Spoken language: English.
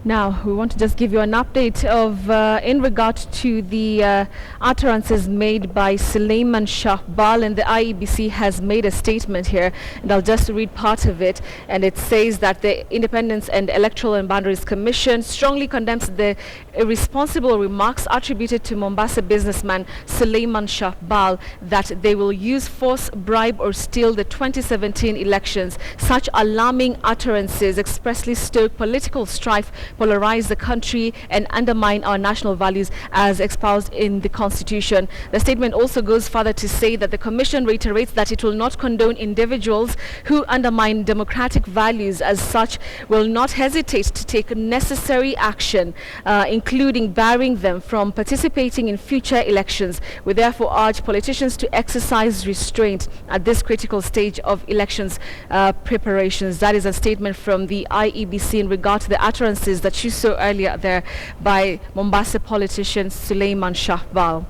Now, we want to just give you an update of in regard to the utterances made by Suleiman Shahbal, and the IEBC has made a statement here, and I'll just read part of it. And it says that the Independence and Electoral and Boundaries Commission strongly condemns the irresponsible remarks attributed to Mombasa businessman Suleiman Shahbal that they will use force, bribe or steal the 2017 elections. Such alarming utterances expressly stoke political strife, polarize the country and undermine our national values as espoused in the Constitution. The statement also goes further to say that the Commission reiterates that it will not condone individuals who undermine democratic values. As such, will not hesitate to take necessary action, including barring them from participating in future elections. We therefore urge politicians to exercise restraint at this critical stage of elections preparations. That is a statement from the IEBC in regard to the utterances that you saw earlier there by Mombasa politician Suleiman Shahbal.